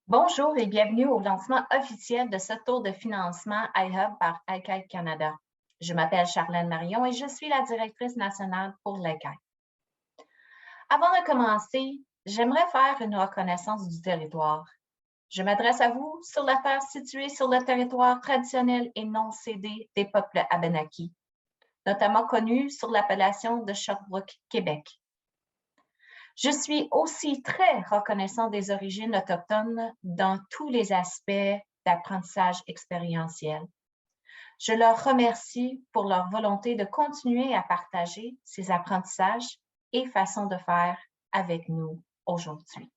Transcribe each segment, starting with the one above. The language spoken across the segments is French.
Bonjour et bienvenue au lancement officiel de ce tour de financement iHub par iKite Canada. Je m'appelle Charlène Marion et je suis la directrice nationale pour l'iKite. Avant de commencer, j'aimerais faire une reconnaissance du territoire. Je m'adresse à vous sur la terre située sur le territoire traditionnel et non cédé des peuples Abenaki, notamment connu sur l'appellation de Sherbrooke, Québec. Je suis aussi très reconnaissant des origines autochtones dans tous les aspects d'apprentissage expérientiel. Je leur remercie pour leur volonté de continuer à partager ces apprentissages et façons de faire avec nous aujourd'hui.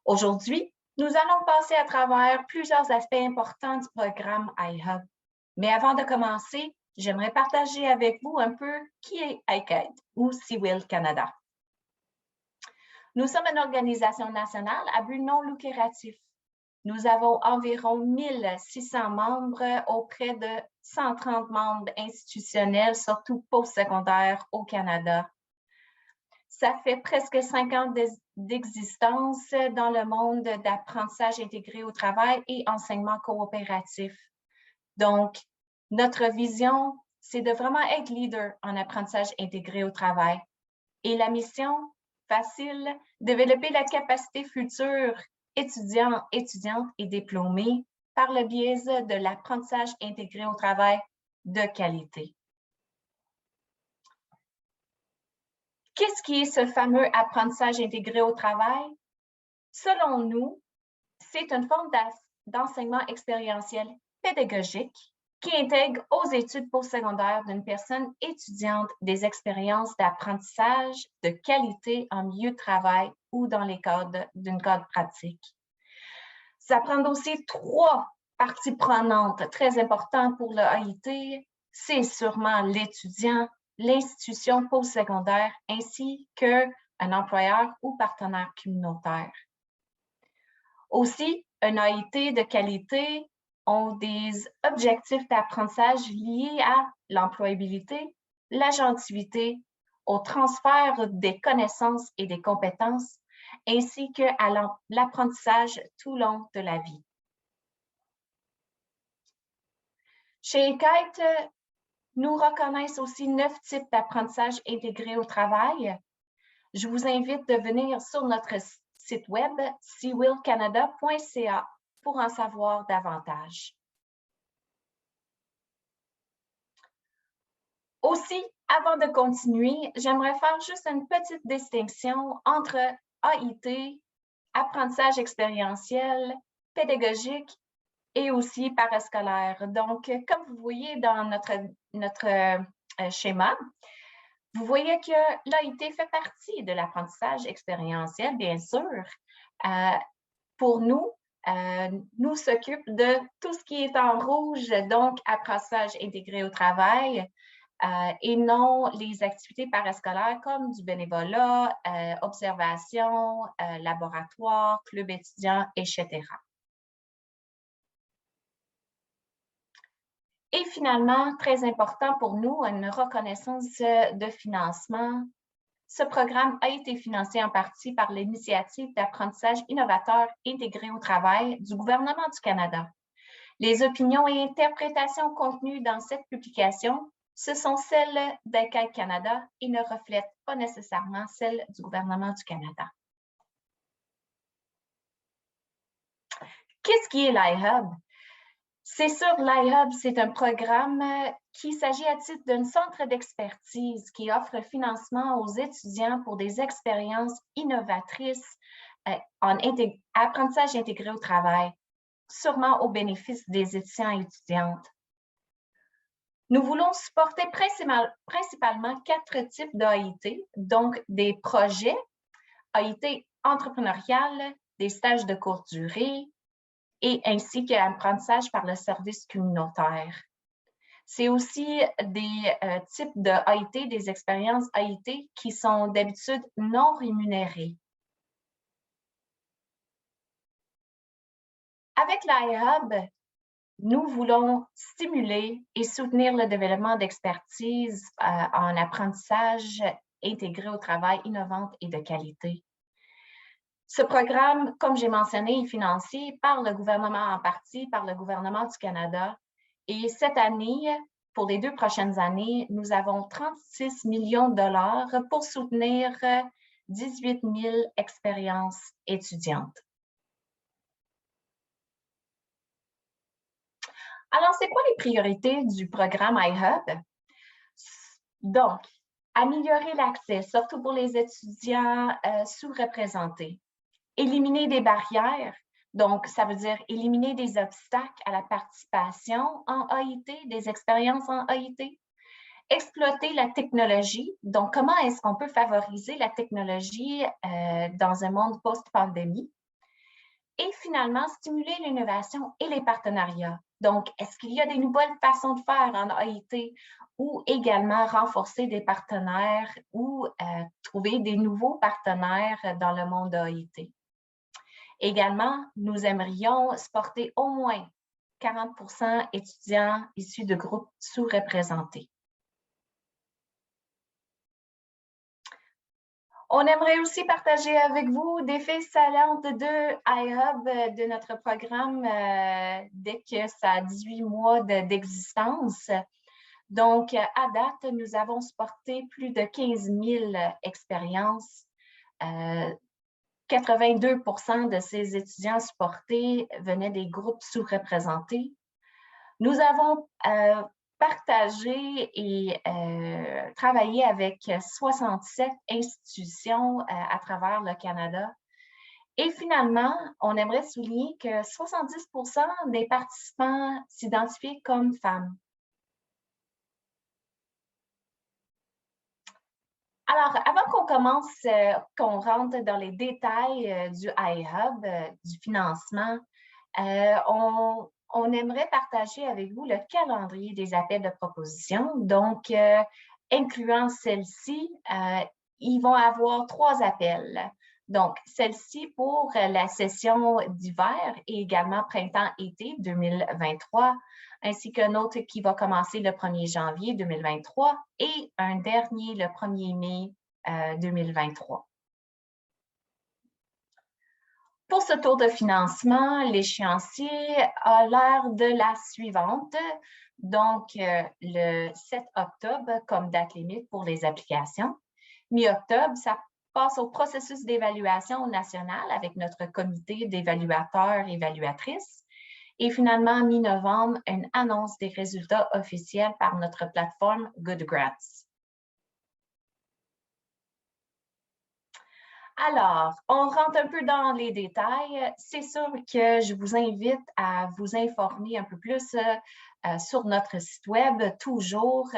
Aujourd'hui, nous allons passer à travers plusieurs aspects importants du programme iHub. Mais avant de commencer, j'aimerais partager avec vous un peu qui est iKite ou SeaWill Canada. Nous sommes une organisation nationale à but non lucratif. Nous avons environ 1600 membres auprès de 130 membres institutionnels, surtout postsecondaires au Canada. Ça fait presque 5 ans d'existence dans le monde d'apprentissage intégré au travail et enseignement coopératif. Donc, notre vision, c'est de vraiment être leader en apprentissage intégré au travail. Et la mission, facile, développer la capacité future étudiants, étudiantes et diplômés par le biais de l'apprentissage intégré au travail de qualité. Qu'est-ce qui est ce fameux apprentissage intégré au travail? Selon nous, c'est une forme d'enseignement expérientiel pédagogique qui intègre aux études postsecondaires d'une personne étudiante des expériences d'apprentissage de qualité en milieu de travail ou dans les cadres d'une cadre pratique. Ça prend aussi 3 parties prenantes très importantes pour le AIT. C'est sûrement l'étudiant, l'institution postsecondaire ainsi qu'un employeur ou partenaire communautaire. Aussi, un AIT de qualité ont des objectifs d'apprentissage liés à l'employabilité, l'agentivité, au transfert des connaissances et des compétences, ainsi qu'à l'apprentissage tout au long de la vie. Chez iKite, nous reconnaissons aussi 9 types d'apprentissage intégrés au travail. Je vous invite de venir sur notre site web seawillcanada.ca pour en savoir davantage. Aussi, avant de continuer, j'aimerais faire juste une petite distinction entre AIT, apprentissage expérientiel, pédagogique et aussi parascolaire. Donc, comme vous voyez dans notre schéma, vous voyez que l'AIT fait partie de l'apprentissage expérientiel, bien sûr. Pour nous, nous s'occupe de tout ce qui est en rouge, donc apprentissage intégré au travail, et non les activités parascolaires comme du bénévolat, observation, laboratoire, club étudiant, etc. Et finalement, très important pour nous, une reconnaissance de financement. Ce programme a été financé en partie par l'initiative d'apprentissage innovateur intégré au travail du gouvernement du Canada. Les opinions et interprétations contenues dans cette publication, ce sont celles d'iKite Canada et ne reflètent pas nécessairement celles du gouvernement du Canada. Qu'est-ce qui est l'iHub? C'est sûr, l'iHub, c'est un programme qui s'agit à titre d'un centre d'expertise qui offre financement aux étudiants pour des expériences innovatrices en apprentissage intégré au travail, sûrement au bénéfice des étudiants et étudiantes. Nous voulons supporter principalement 4 types d'AIT, donc des projets, AIT entrepreneurial, des stages de courte durée, et ainsi qu'apprentissage par le service communautaire. C'est aussi des types de AIT, des expériences AIT qui sont d'habitude non rémunérées. Avec l'iHub, nous voulons stimuler et soutenir le développement d'expertise en apprentissage intégré au travail innovante et de qualité. Ce programme, comme j'ai mentionné, est financé par le gouvernement en partie, par le gouvernement du Canada. Et cette année, pour les 2 prochaines années, nous avons 36 millions de dollars pour soutenir 18 000 expériences étudiantes. Alors, c'est quoi les priorités du programme iHub? Donc, améliorer l'accès, surtout pour les étudiants sous-représentés. Éliminer des barrières, donc ça veut dire éliminer des obstacles à la participation en AIT, des expériences en AIT. Exploiter la technologie, donc comment est-ce qu'on peut favoriser la technologie dans un monde post-pandémie? Et finalement, stimuler l'innovation et les partenariats. Donc, est-ce qu'il y a des nouvelles façons de faire en AIT ou également renforcer des partenaires ou trouver des nouveaux partenaires dans le monde AIT? Également, nous aimerions supporter au moins 40 étudiants issus de groupes sous-représentés. On aimerait aussi partager avec vous des faits saillants de iHub, de notre programme, dès que ça a 18 mois d'existence. Donc, à date, nous avons supporté plus de 15 000 expériences. 82 de ces étudiants supportés venaient des groupes sous-représentés. Nous avons partagé et travaillé avec 67 institutions à travers le Canada. Et finalement, on aimerait souligner que 70 des participants s'identifient comme femmes. Alors, avant qu'on commence, qu'on rentre dans les détails du iHub, du financement, on aimerait partager avec vous le calendrier des appels de proposition. Donc, incluant celle-ci, ils vont avoir 3 appels. Donc, celle-ci pour la session d'hiver et également printemps-été 2023, ainsi qu'un autre qui va commencer le 1er janvier 2023 et un dernier le 1er mai 2023. Pour ce tour de financement, l'échéancier a l'air de la suivante. Donc, le 7 octobre comme date limite pour les applications. Mi-octobre, ça passe au processus d'évaluation nationale avec notre comité d'évaluateurs et évaluatrices. Et finalement, mi-novembre, une annonce des résultats officiels par notre plateforme GoodGrants. Alors, on rentre un peu dans les détails. C'est sûr que je vous invite à vous informer un peu plus sur notre site web, toujours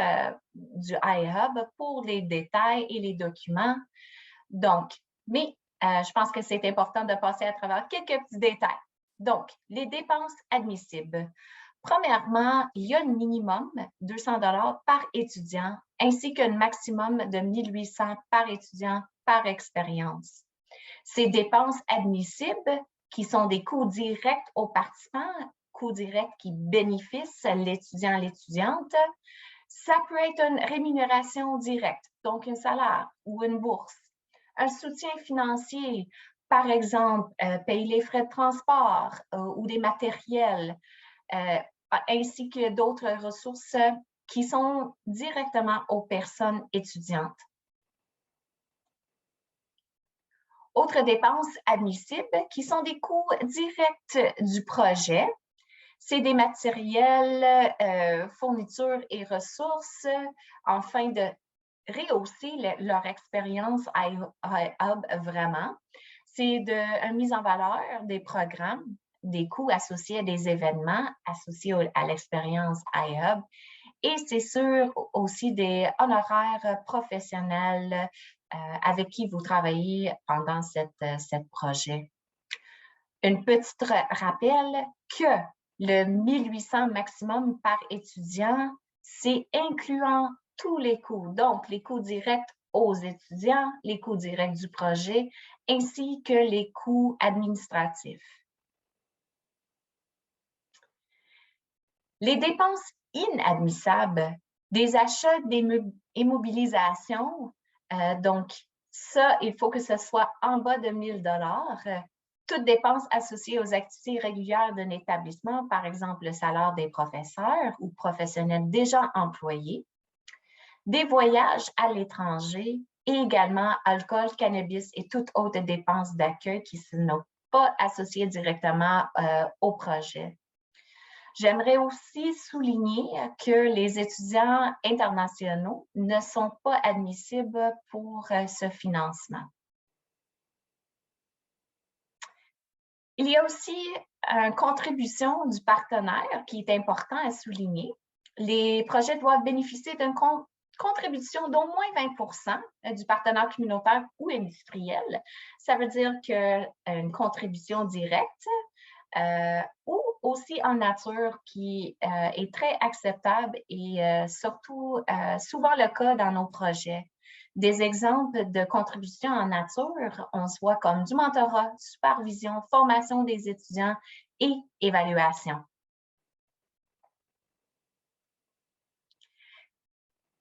du iHub, pour les détails et les documents. Donc, mais je pense que c'est important de passer à travers quelques petits détails. Donc, les dépenses admissibles. Premièrement, il y a un minimum 200 $ par étudiant ainsi qu'un maximum de 1800 par étudiant par expérience. Ces dépenses admissibles, qui sont des coûts directs aux participants, coûts directs qui bénéficient l'étudiant et l'étudiante, ça peut être une rémunération directe, donc un salaire ou une bourse, un soutien financier, par exemple, payer les frais de transport ou des matériels, ainsi que d'autres ressources qui sont directement aux personnes étudiantes. Autres dépenses admissibles qui sont des coûts directs du projet. C'est des matériels, fournitures et ressources afin de rehausser leur expérience iHub vraiment. C'est une mise en valeur des programmes, des coûts associés à des événements associés à l'expérience iHub. Et c'est sûr aussi des honoraires professionnels avec qui vous travaillez pendant cette projet. Un petit rappel que le 1800 maximum par étudiant, c'est incluant tous les coûts, donc les coûts directs aux étudiants, les coûts directs du projet, ainsi que les coûts administratifs. Les dépenses inadmissables, des achats et mobilisations, donc Ça, il faut que ce soit en bas de 1 000 $. Toutes dépenses associées aux activités régulières d'un établissement, par exemple le salaire des professeurs ou professionnels déjà employés, des voyages à l'étranger et également alcool, cannabis et toute autre dépense d'accueil qui ne sont pas associées directement au projet. J'aimerais aussi souligner que les étudiants internationaux ne sont pas admissibles pour ce financement. Il y a aussi une contribution du partenaire qui est important à souligner. Les projets doivent bénéficier d'une contribution d'au moins 20 % du partenaire communautaire ou industriel. Ça veut dire qu'une contribution directe ou aussi en nature qui est très acceptable et surtout souvent le cas dans nos projets. Des exemples de contributions en nature, on se voit comme du mentorat, supervision, formation des étudiants et évaluation.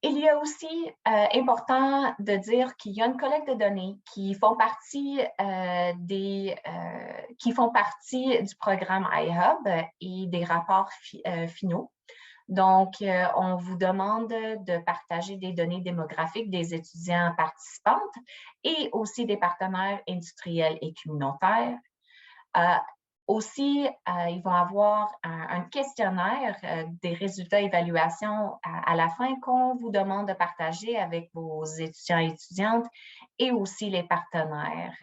Il y a aussi important de dire qu'il y a une collecte de données qui font partie, du programme iHub et des rapports finaux. Donc, on vous demande de partager des données démographiques des étudiants participantes et aussi des partenaires industriels et communautaires. Aussi, ils vont avoir un questionnaire des résultats d'évaluation à la fin qu'on vous demande de partager avec vos étudiants et étudiantes et aussi les partenaires.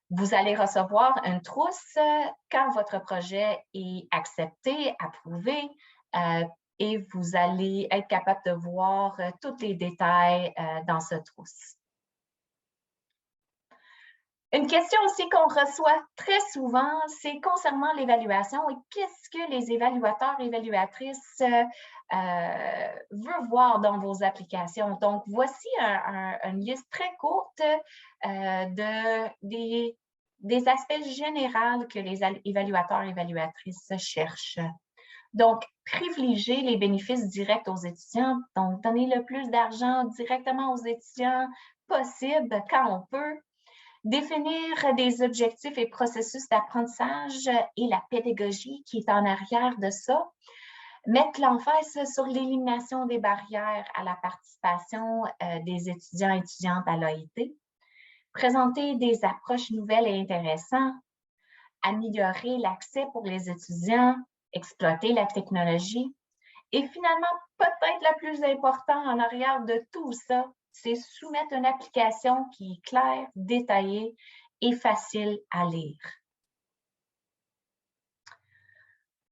Vous allez recevoir une trousse quand votre projet est accepté, approuvé, et vous allez être capable de voir tous les détails dans cette trousse. Une question aussi qu'on reçoit très souvent, c'est concernant l'évaluation et qu'est-ce que les évaluateurs et évaluatrices veulent voir dans vos applications. Donc, voici une liste très courte des aspects généraux que les évaluateurs et évaluatrices cherchent. Donc, privilégier les bénéfices directs aux étudiants, donc donner le plus d'argent directement aux étudiants possible quand on peut. Définir des objectifs et processus d'apprentissage et la pédagogie qui est en arrière de ça. Mettre l'emphase sur l'élimination des barrières à la participation des étudiants et étudiantes à l'AIT. Présenter des approches nouvelles et intéressantes. Améliorer l'accès pour les étudiants. Exploiter la technologie. Et finalement, peut-être la plus importante en arrière de tout ça, c'est soumettre une application qui est claire, détaillée et facile à lire.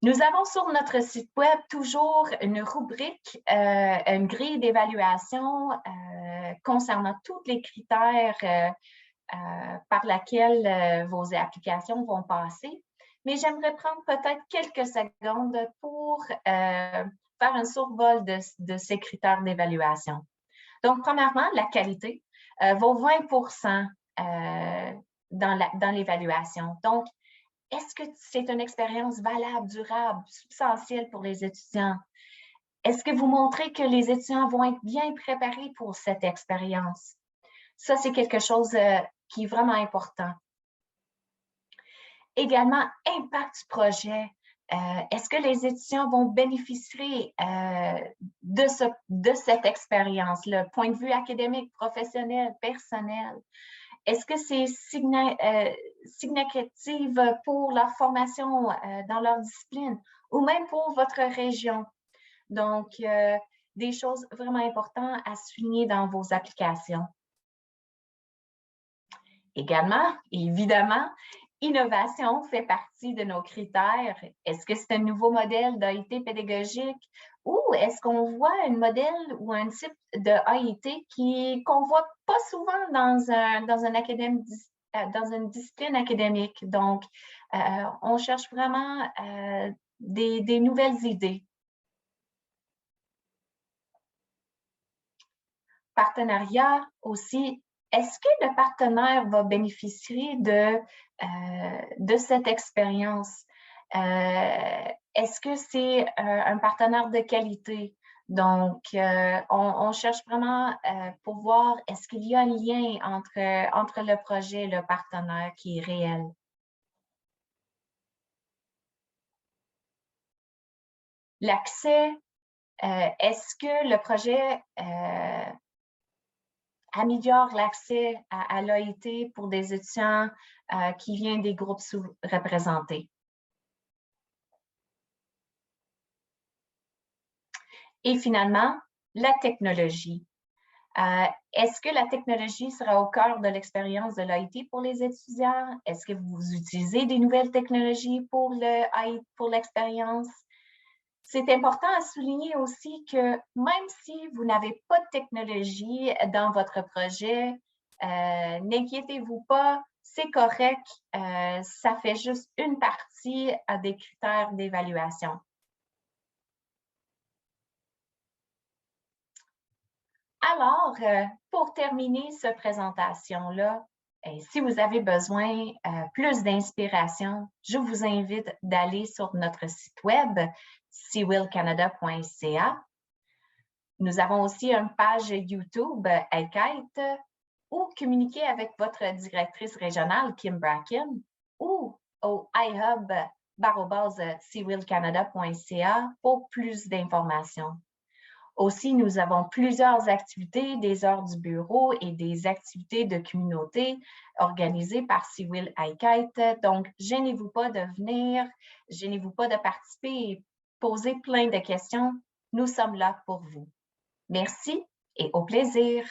Nous avons sur notre site web toujours une rubrique, une grille d'évaluation concernant tous les critères par laquelle vos applications vont passer. Mais j'aimerais prendre peut-être quelques secondes pour faire un survol de ces critères d'évaluation. Donc, premièrement, la qualité vaut 20 % dans l'évaluation. Donc, est-ce que c'est une expérience valable, durable, substantielle pour les étudiants? Est-ce que vous montrez que les étudiants vont être bien préparés pour cette expérience? Ça, c'est quelque chose qui est vraiment important. Également, impact du projet. Est-ce que les étudiants vont bénéficier de cette expérience, le point de vue académique, professionnel, personnel? Est-ce que c'est significatif pour leur formation dans leur discipline ou même pour votre région? Donc, des choses vraiment importantes à souligner dans vos applications. Également, évidemment, innovation fait partie de nos critères. Est-ce que c'est un nouveau modèle d'AIT pédagogique ou est-ce qu'on voit un modèle ou un type de AIT qu'on ne voit pas souvent dans une discipline académique? Donc, on cherche vraiment des nouvelles idées. Partenariat aussi. Est-ce que le partenaire va bénéficier de cette expérience? Est-ce que c'est un partenaire de qualité? Donc, on cherche vraiment pour voir est-ce qu'il y a un lien entre le projet et le partenaire qui est réel. L'accès, est-ce que le projet améliore l'accès à l'AIT pour des étudiants qui viennent des groupes sous-représentés? Et finalement, la technologie. Est-ce que la technologie sera au cœur de l'expérience de l'AIT pour les étudiants? Est-ce que vous utilisez des nouvelles technologies pour l'expérience? C'est important à souligner aussi que même si vous n'avez pas de technologie dans votre projet, n'inquiétez-vous pas, c'est correct. Ça fait juste une partie des critères d'évaluation. Alors, pour terminer cette présentation-là, si vous avez besoin plus d'inspiration, je vous invite d'aller sur notre site web, cwillcanada.ca. Nous avons aussi une page YouTube, EICAIT, ou communiquer avec votre directrice régionale, Kim Bracken, ou au ihub@cwillcanada.ca pour plus d'informations. Aussi, nous avons plusieurs activités, des heures du bureau et des activités de communauté organisées par CWIL EICAIT. Donc, gênez-vous pas de venir, gênez-vous pas de participer et poser plein de questions. Nous sommes là pour vous. Merci et au plaisir.